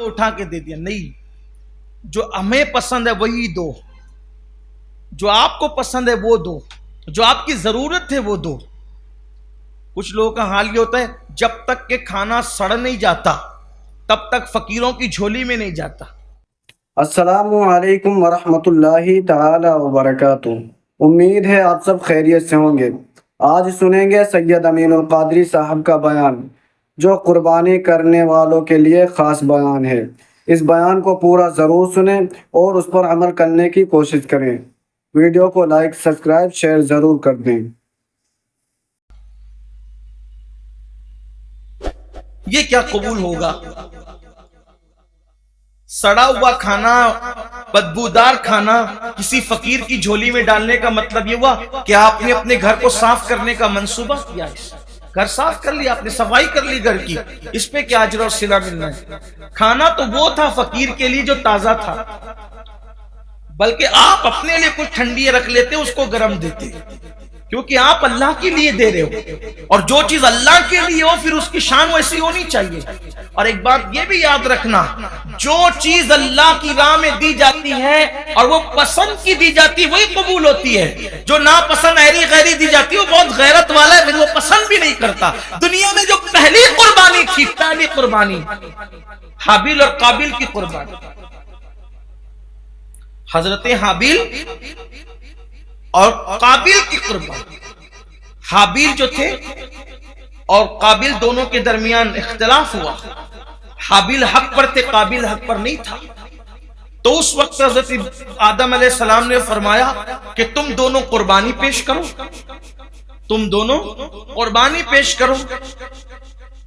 اٹھا کے دے دیا. نہیں, جو ہمیں پسند ہے وہی دو, جو آپ کو پسند ہے وہ دو, جو آپ کی ضرورت ہے وہ دو. کچھ لوگوں کا حال یہ ہوتا ہے, جب تک کہ کھانا سڑ نہیں جاتا تب تک فقیروں کی جھولی میں نہیں جاتا. السلام علیکم ورحمۃ اللہ تعالی وبرکاتہ. امید ہے آپ سب خیریت سے ہوں گے. آج سنیں گے سید امین القادری صاحب کا بیان, جو قربانی کرنے والوں کے لیے خاص بیان ہے. اس بیان کو پورا ضرور سنیں اور اس پر عمل کرنے کی کوشش کریں. ویڈیو کو لائک, سبسکرائب, شیئر ضرور کر دیں. یہ کیا قبول ہوگا؟ سڑا ہوا کھانا, بدبودار کھانا کسی فقیر کی جھولی میں ڈالنے کا مطلب یہ ہوا کہ آپ نے اپنے گھر کو صاف کرنے کا منصوبہ کیا. گھر صاف کر لیا, آپ نے صفائی کر لی گھر کی, اس پہ کیا اجر اور صلہ ملنا ہے؟ کھانا تو وہ تھا فقیر کے لیے جو تازہ تھا, بلکہ آپ اپنے لیے کچھ ٹھنڈی رکھ لیتے, اس کو گرم دیتے, کیونکہ آپ اللہ کے لیے دے رہے ہو. اور جو چیز اللہ کے لیے ہو پھر اس کی شان ویسی ہونی چاہیے. اور ایک بات یہ بھی یاد رکھنا, جو چیز اللہ کی راہ میں دی جاتی ہے اور وہ پسند کی دی جاتی ہے وہی قبول ہوتی ہے. جو ناپسند ایری غیری دی جاتی ہے وہ بہت غیرت والا ہے, پھر وہ پسند بھی نہیں کرتا. دنیا میں جو پہلی قربانی تھی, پہلی قربانی حابیل اور قابیل کی قربانی. حضرت حابیل اور قابیل کی قربانی. حابیل جو تھے اور قابیل دونوں کے درمیان اختلاف ہوا. حابیل حق پر تھے, قابیل حق پر نہیں تھا. تو اس وقت حضرت آدم علیہ السلام نے فرمایا کہ تم دونوں قربانی پیش کرو, تم دونوں قربانی پیش کرو,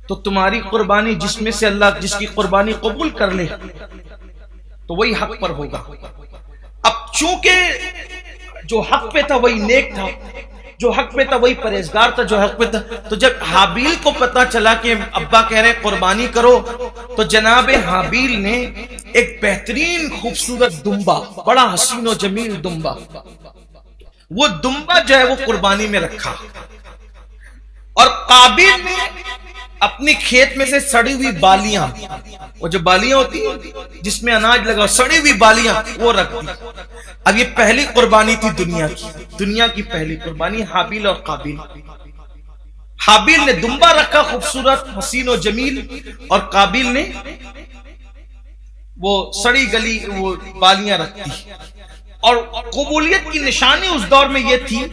تو تمہاری قربانی جس میں سے اللہ جس کی قربانی قبول کر لے تو وہی حق پر ہوگا. اب چونکہ جو حق پہ تھا وہی نیک تھا, جو حق پہ تھا وہی پرہیزگار تھا, جو حق پہ تھا. تو جب حابیل کو پتا چلا کہ ابا کہہ رہے قربانی کرو, تو جناب حابیل نے ایک بہترین خوبصورت دمبا, بڑا حسین و جمیل دمبا, وہ دمبا جو ہے وہ قربانی میں رکھا. اور قابیل نے اپنی کھیت میں سے سڑی ہوئی بالیاں, وہ جو بالیاں ہوتی ہیں جس میں اناج لگا, سڑی ہوئی بالیاں وہ رکھ دی. اب یہ پہلی قربانی تھی دنیا کی پہلی قربانی, حابیل اور قابیل. حابیل نے دمبا رکھا خوبصورت حسین و جمیل, اور قابیل نے وہ سڑی گلی وہ بالیاں رکھ دی. اور قبولیت کی نشانی اس دور میں یہ تھی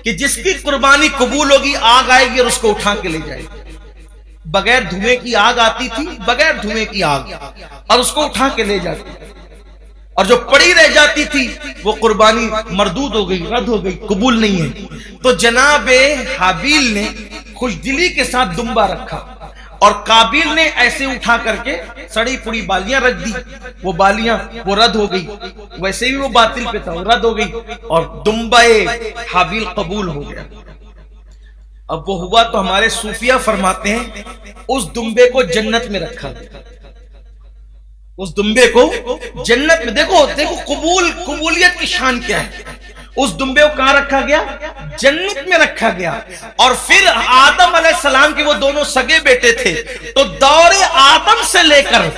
کہ جس کی قربانی قبول ہوگی آگ آئے گی اور اس کو اٹھا کے لے جائے گی. بغیر دھوئے کی آگ آتی تھی, بغیر دھوئے کی آگ, اور اس کو اٹھا کے لے جاتی. اور جو پڑی رہ جاتی تھی وہ قربانی مردود ہو گئی, رد ہو گئی, قبول نہیں ہے. تو جناب حابیل نے خوش دلی کے ساتھ دمبا رکھا, اور قابیل نے ایسے اٹھا کر کے سڑی پڑی بالیاں رکھ دی. وہ بالیاں وہ رد ہو گئی, ویسے بھی وہ باطل پہ تھا, وہ رد ہو گئی, اور دمبا حابیل قبول ہو گیا. اب وہ ہوا تو ہمارے صوفیہ فرماتے ہیں اس دمبے کو جنت میں رکھا گیا, اس دمبے کو جنت میں. دیکھو قبولیت کی شان کیا ہے. اس دمبے کو کہاں رکھا گیا؟ جنت میں رکھا گیا. اور پھر آدم علیہ السلام کے وہ دونوں سگے بیٹے تھے, تو دور آدم سے لے کر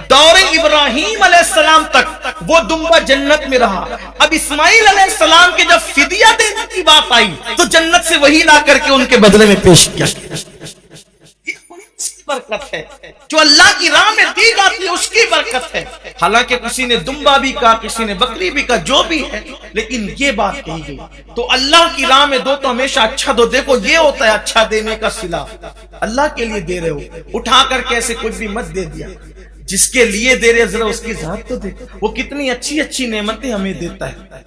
دور ابراہیم علیہ السلام تک وہ دمبا جنت میں رہا. اب اسماعیل علیہ السلام کے جب فدیہ دینے کی بات آئی تو جنت سے وہی لا کر کے ان کے بدلے میں پیش کیا. برکت ہے جو اللہ کی راہ میں دی جاتی ہے, اس کی برکت ہے. حالانکہ کسی نے دمبا بھی کہا, کسی نے بکری بھی کہا, جو بھی ہے, لیکن یہ بات کہی گئی. تو اللہ کی راہ میں دو تو ہمیشہ اچھا دو. دیکھو یہ ہوتا ہے اچھا دینے کا صلہ, اللہ کے لیے دے رہے ہو, اٹھا کر کے ایسے کچھ بھی مت دے دیا. جس کے لیے دے رہے ذرا اس کی ذات تو دیکھ, وہ کتنی اچھی اچھی نعمتیں ہمیں دیتا ہے.